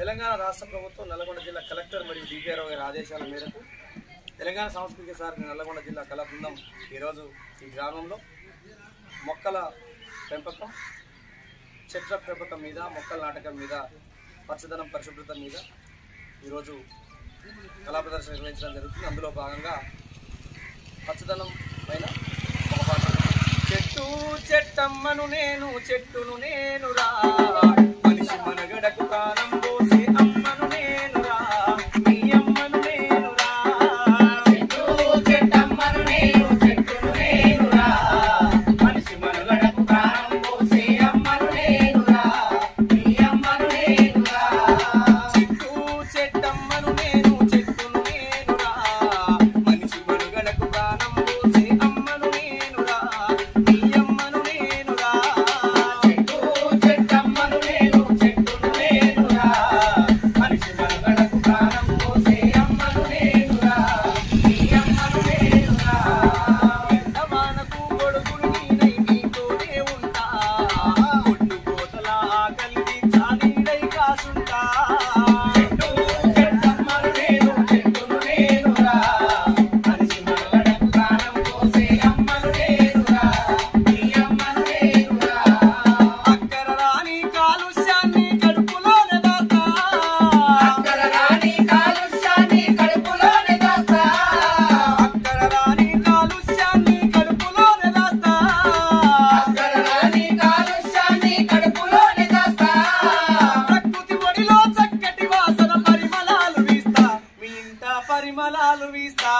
తెలంగాణ రాష్ట్ర ప్రభుత్వం నల్లగొండ జిల్లా కలెక్టర్ మరియు డిపిఆర్ఓ గారి ఆదేశాల మేరకు తెలంగాణ సాంస్కృతిక శాఖ నల్లగొండ జిల్లా కళా బృందం ఈరోజు ఈ గ్రామంలో మొక్కల పెంపకం, చెట్ల పెంపకం మీద, మొక్కల నాటకం మీద, పచ్చదనం పరిశుభ్రత మీద ఈరోజు కళా ప్రదర్శన నిర్వహించడం జరుగుతుంది. అందులో భాగంగా పచ్చదనం పైన ఒక పాట. చెట్టు చెట్టమ్మను నేను, చెట్టును నేను రా, మనిషి మనగడకు ప్రాణం పోసే అమ్మను నేను రా, నీ అమ్మను నేను రా. చెట్టు చెట్టమ్మను నేను, చెట్టును నేను రా, మనిషి మనగడకు ప్రాణం పోసే అమ్మను నేను రా, నీ అమ్మను నేను రా. చెట్టు చెట్టమ్మను నేను, చెట్టును నేను రా, మనిషి మనగడకు ప్రాణం పోసే అమ్మను నేను రా, నీ అమ్మను నేను రా. చెట్టు చెట్టమ్మను నేను, చెట్టును నేను రా, మనిషి మనగడకు ప్రాణం పోసే అమ్మను నేను రా, నీ అమ్మను నేను రా. ఎండమానకు గొడుగులు నీనై నీతోనే ఉంటా, ఒడ్డు కోతల ఆకలికి చానీడై కాసుంటా. చెట్టు చెట్టమ్మను నేను, చెట్టును నేను రా, మనిషి మనగడకు ప్రాణం పోసే అమ్మను నేను రా, నీ అమ్మను నేను రా. అక్కర రాని కాలుష్యాన్ని కడుపులోనే దాస్తా, అక్కర రాని కాలుష్యాన్ని కడుపులోనే దాస్తా, అక్కర రాని కాలుష్యాన్ని కడుపులోనే దాస్తా, అక్కర రాని కాలుష్యాన్ని కడుపులోనే దాస్తా. ప్రకృతి ఒడిలో చక్కటి వాసన పరిమళాలు వీస్తా, మీ ఇంట పరిమళాలు వీస్తా.